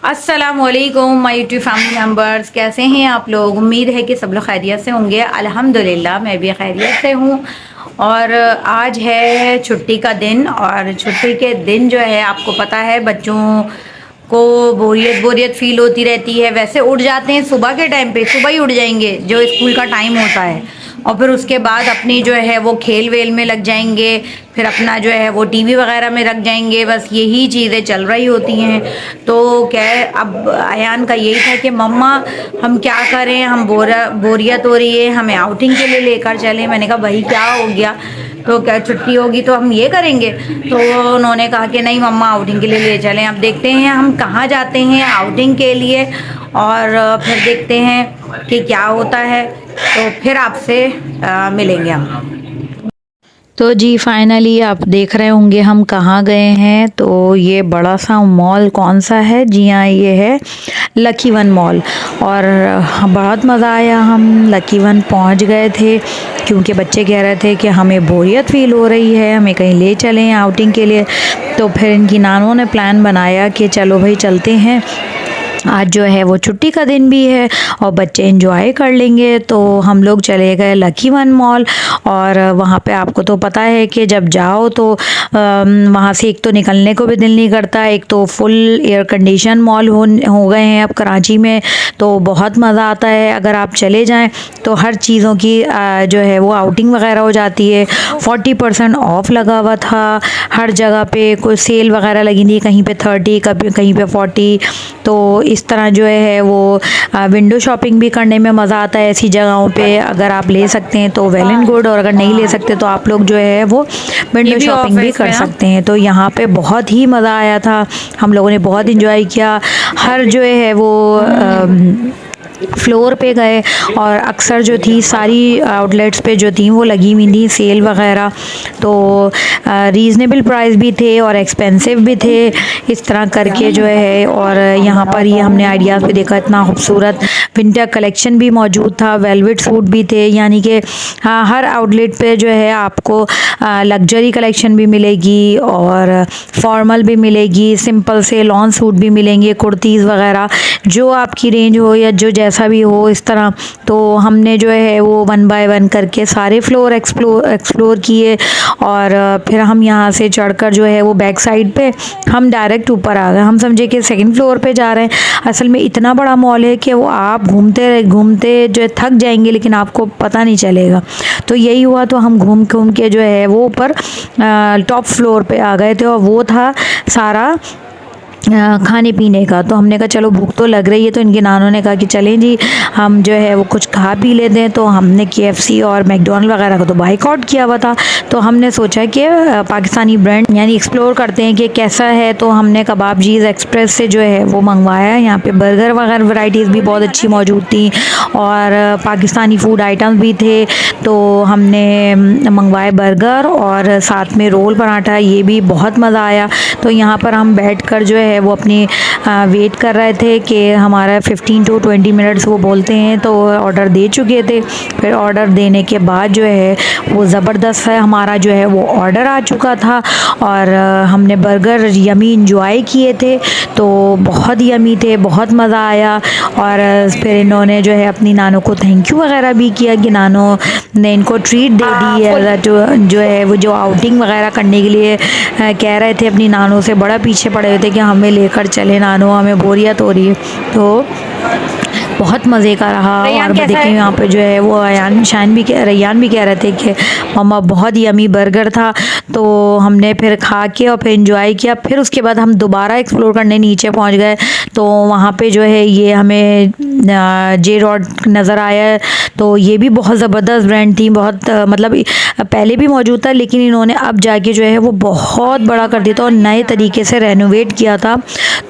अस्सलामुअलैकुम my YouTube family members, कैसे हैं आप लोग। उम्मीद है कि सब लोग खैरियत से होंगे। अल्हम्दुलिल्लाह मैं भी खैरियत से हूँ। और आज है छुट्टी का दिन, और छुट्टी के दिन जो है आपको पता है बच्चों को बोरियत बोरियत फील होती रहती है। वैसे उठ जाते हैं सुबह के टाइम पे, सुबह ही उठ जाएंगे जो स्कूल का टाइम होता है, और फिर उसके बाद अपनी जो है वो खेल वेल में लग जाएंगे, फिर अपना जो है वो टीवी वगैरह में रख जाएंगे। बस यही चीज़ें चल रही होती हैं। तो क्या है, अब अयान का यही था कि मम्मा हम क्या करें, हम बोरियत हो रही है, हमें आउटिंग के लिए लेकर चलें। मैंने कहा भाई क्या हो गया, तो क्या छुट्टी होगी तो हम ये करेंगे। तो उन्होंने कहा कि नहीं मम्मा आउटिंग के लिए ले चलें। अब देखते हैं हम कहाँ जाते हैं आउटिंग के लिए, और फिर देखते हैं कि क्या होता है। तो फिर आपसे मिलेंगे हम। तो जी फाइनली आप देख रहे होंगे हम कहाँ गए हैं। तो ये बड़ा सा मॉल कौन सा है, जी हाँ ये है लकी वन मॉल। और बहुत मज़ा आया, हम लकी वन पहुँच गए थे क्योंकि बच्चे कह रहे थे कि हमें बोरियत फ़ील हो रही है, हमें कहीं ले चलें आउटिंग के लिए। तो फिर इनकी नानों ने प्लान बनाया कि चलो भाई चलते हैं, आज जो है वो छुट्टी का दिन भी है और बच्चे एंजॉय कर लेंगे। तो हम लोग चले गए लकी वन मॉल। और वहाँ पे आपको तो पता है कि जब जाओ तो वहाँ से एक तो निकलने को भी दिल नहीं करता, एक तो फुल एयर कंडीशन मॉल हो गए हैं अब कराची में। तो बहुत मज़ा आता है, अगर आप चले जाएं तो हर चीज़ों की जो है वो आउटिंग वगैरह हो जाती है। 40% ऑफ लगा हुआ था हर जगह पे, कोई सेल वगैरह लगी थी, कहीं पे 30 कहीं पे 40। तो इस तरह जो है वो विंडो शॉपिंग भी करने में मज़ा आता है ऐसी जगहों पे। अगर आप ले सकते हैं तो वेल एंड गुड, और अगर नहीं ले सकते तो आप लोग जो है वो विंडो शॉपिंग भी कर सकते हैं। तो यहाँ पे बहुत ही मज़ा आया था, हम लोगों ने बहुत इंजॉय किया। हर जो है वो फ्लोर पे गए, और अक्सर जो थी सारी आउटलेट्स पे जो थी वो लगी हुई थी सेल वगैरह। तो रीज़नेबल प्राइस भी थे और एक्सपेंसिव भी थे, इस तरह करके जो है। और यहाँ पर ये हमने आइडियाज़ पे देखा, इतना खूबसूरत विंटर कलेक्शन भी मौजूद था, वेलवेट सूट भी थे। यानी कि हाँ, हर आउटलेट पे जो है आपको लग्जरी कलेक्शन भी मिलेगी और फॉर्मल भी मिलेगी, सिंपल से लॉन सूट भी मिलेंगे, कुर्तीज़ वगैरह, जो आपकी रेंज हो या जो जैसा भी हो इस तरह। तो हमने जो है वो 1 बाय 1 करके सारे फ्लोर एक्सप्लोर किए। और फिर हम यहाँ से चढ़कर जो है वो बैक साइड पे हम डायरेक्ट ऊपर आ गए। हम समझे कि सेकंड फ्लोर पे जा रहे हैं, असल में इतना बड़ा मॉल है कि वो आप घूमते घूमते जो है थक जाएंगे लेकिन आपको पता नहीं चलेगा। तो यही हुआ, तो हम घूम घूम के जो है वो ऊपर टॉप फ्लोर पे आ गए थे, और वो था सारा खाने पीने का। तो हमने कहा चलो भूख तो लग रही है, तो इनके नानों ने कहा कि चलें जी हम जो है वो कुछ खा पी लेते हैं। तो हमने KFC और मैकडॉनल्ड वगैरह का तो बाइकआउट किया हुआ था। तो हमने सोचा कि पाकिस्तानी ब्रांड यानी एक्सप्लोर करते हैं कि कैसा है। तो हमने कबाब जीज़ एक्सप्रेस से जो है वो मंगवाया। यहाँ पे बर्गर वगैरह वैरायटीज़ भी बहुत अच्छी मौजूद थी, और पाकिस्तानी फ़ूड आइटम्स भी थे। तो हमने मंगवाए बर्गर और साथ में रोल पराठा, ये भी बहुत मज़ा आया। तो यहाँ पर हम बैठ कर जो है वो अपनी वेट कर रहे थे कि हमारा 15 to 20 मिनट्स वो बोलते हैं। तो ऑर्डर दे चुके थे, फिर ऑर्डर देने के बाद जो है वो ज़बरदस्त है, हमारा जो है वो ऑर्डर आ चुका था। और हमने बर्गर यमी इंजॉय किए थे, तो बहुत यमी थे, बहुत मज़ा आया। और फिर इन्होंने जो है अपनी नानों को थैंक यू वगैरह भी किया कि नानों ने इनको ट्रीट दे दी है। जो है वो जो आउटिंग वगैरह करने के लिए कह रहे थे अपनी नानों से, बड़ा पीछे पड़े हुए थे कि हमें लेकर चले नानो, हमें बोरियत हो रही है। तो बहुत मज़े का रहा। और देखिए यहाँ पे जो है वो रैयान भी कह रहे थे कि मम्मा बहुत यमी बर्गर था। तो हमने फिर खा के और फिर एंजॉय किया। फिर उसके बाद हम दोबारा एक्सप्लोर करने नीचे पहुँच गए। तो वहाँ पे जो है ये हमें जे रॉड नज़र आया। तो ये भी बहुत ज़बरदस्त ब्रांड थी, बहुत मतलब पहले भी मौजूद था लेकिन इन्होंने अब जाके जो है वो बहुत बड़ा कर दिया था और नए तरीके से रेनोवेट किया था।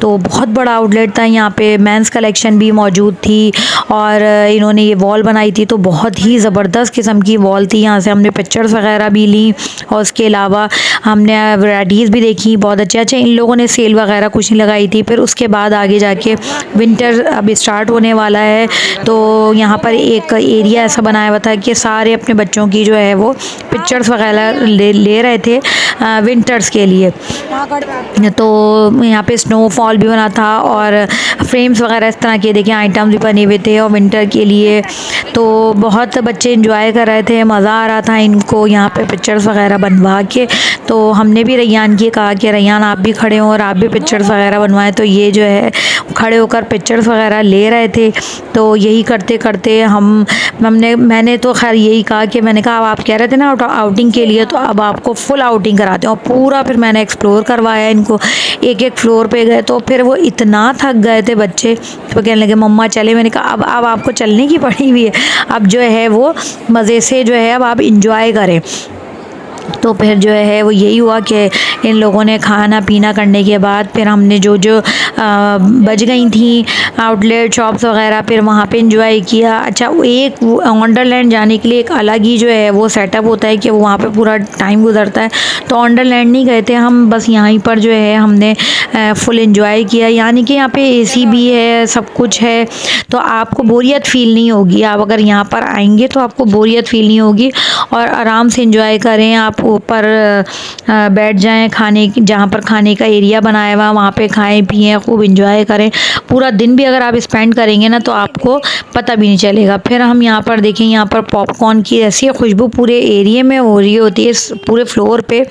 तो बहुत बड़ा आउटलेट था, यहाँ पे मेंस कलेक्शन भी मौजूद थी, और इन्होंने ये वॉल बनाई थी तो बहुत ही ज़बरदस्त किस्म की वॉल थी। यहाँ से हमने पिक्चर्स वगैरह भी ली, और उसके अलावा हमने वैराइटीज़ भी देखी बहुत अच्छे। इन लोगों ने सेल वगैरह कुछ नहीं लगाई थी। फिर उसके बाद आगे जाके विंटर अब स्टार्ट होने वाला है, तो यहाँ पर एक एरिया ऐसा बनाया हुआ था कि सारे अपने बच्चों की जो है वो पिक्चर्स वगैरह ले रहे थे विंटर्स के लिए। तो यहाँ पे स्नोफॉल भी बना था और फ्रेम्स वगैरह इस तरह के देखिए आइटम्स भी बने हुए थे और विंटर के लिए। तो बहुत बच्चे इंजॉय कर रहे थे, मज़ा आ रहा था इनको यहाँ पे पिक्चर्स वगैरह बनवा के। तो हमने भी रैयान की कहा कि रैयान आप भी खड़े हों और आप भी पिक्चर्स वगैरह बनवाएं। तो ये जो है खड़े होकर पिक्चर्स वगैरह ले रहे थे। तो यही करते करते मैंने तो खैर यही कहा कि मैंने कहा अब आप कह रहे थे ना आउटिंग के लिए, तो अब आपको फुल आउटिंग कराते हैं। और पूरा फिर मैंने एक्सप्लोर करवाया इनको, एक एक फ्लोर पे गए। तो फिर वो इतना थक गए थे बच्चे, तो कहने लगे मम्मा चले। मैंने कहा अब आपको चलने की पड़ी हुई है, अब जो है वो मज़े से जो है अब आप इंजॉय करें। तो फिर जो है वो यही हुआ कि इन लोगों ने खाना पीना करने के बाद फिर हमने जो जो बच गई थी आउटलेट शॉप्स वगैरह, फिर वहाँ पे इंजॉय किया। अच्छा, एक वंडरलैंड जाने के लिए एक अलग ही जो है वो सेटअप होता है कि वहाँ पे पूरा टाइम गुजरता है। तो वंडरलैंड नहीं गए थे हम, बस यहीं पर जो है हमने फुल इंजॉय किया। यानी कि यहाँ पे एसी भी है, सब कुछ है, तो आपको बोरियत फ़ील नहीं होगी। आप अगर यहाँ पर आएंगे तो आपको बोरियत फ़ील नहीं होगी और आराम से इंजॉय करें। आप ऊपर बैठ जाएं, खाने जहाँ पर खाने का एरिया बनाया हुआ वहाँ पे खाएं पिएं, खूब इंजॉय करें। पूरा दिन भी अगर आप स्पेंड करेंगे ना तो आपको पता भी नहीं चलेगा। फिर हम यहाँ पर देखें, यहाँ पर पॉपकॉर्न की ऐसी खुशबू पूरे एरिया में हो रही होती है, इस पूरे फ्लोर पे।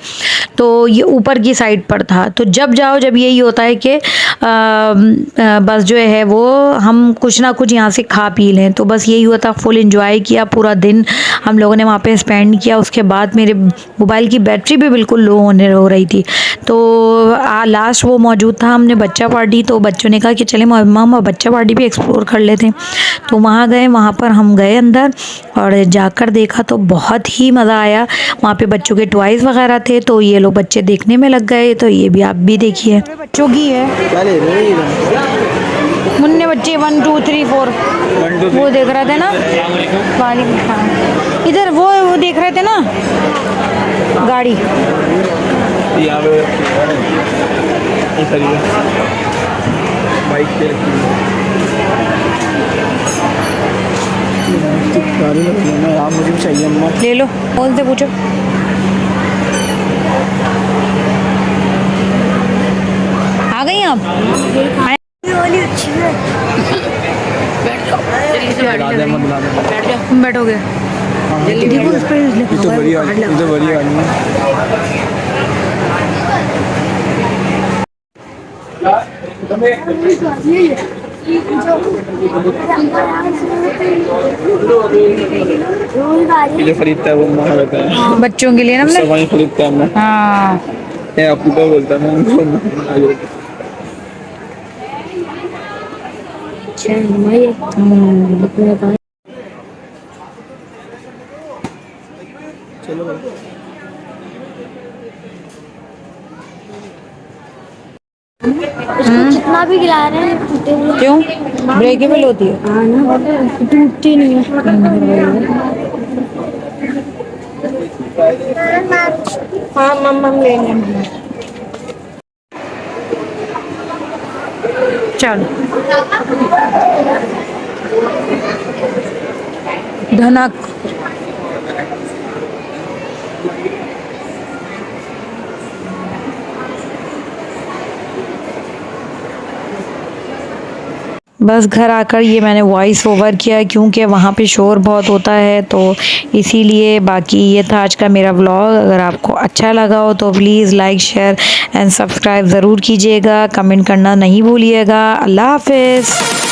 तो ये ऊपर की साइड पर था। तो जब जाओ जब यही होता है कि बस जो है वो हम कुछ ना कुछ यहाँ से खा पी लें। तो बस यही हुआ था, फुल इंजॉय किया, पूरा दिन हम लोगों ने वहाँ पे स्पेंड किया। उसके बाद मेरे मोबाइल की बैटरी भी बिल्कुल लो होने हो रही थी। तो लास्ट वो मौजूद था, हमने बच्चा पार्टी। तो बच्चों ने कहा कि चले मम्मा हम बच्चा पार्टी भी एक्सप्लोर कर लेते हैं। तो वहाँ गए, वहाँ पर हम गए अंदर और जाकर देखा तो बहुत ही मज़ा आया। वहाँ पे बच्चों के टॉयज़ वगैरह थे, तो ये लोग बच्चे देखने में लग गए। तो ये भी आप भी देखिए, बच्चों की है। मुन्ने बच्चे 1 2 3 4 वो देख रहे थे ना, इधर वो देख रहे थे ना गाड़ी। बाइक पे मुझे भी चाहिए, ले लो, कौन से पूछो। आ गई आप? बैठोगे? देखो उस पर तो बढ़िया जो खरीदता है वो रहता है बच्चों के लिए ना, हमने खरीदता है। हाँ आपको क्या बोलता है चलो कितना भी गिरा रहे हैं, क्यों? ब्रेकेबल होती है? हाँ ना, टूटती नहीं है। हाँ मम्मा लेंगे। चल धनक बस घर आकर ये मैंने वॉइस ओवर किया क्योंकि वहाँ पे शोर बहुत होता है, तो इसीलिए। बाकी ये था आज का मेरा व्लॉग। अगर आपको अच्छा लगा हो तो please like share and subscribe ज़रूर कीजिएगा, कमेंट करना नहीं भूलिएगा। अल्लाह हाफ़िज़।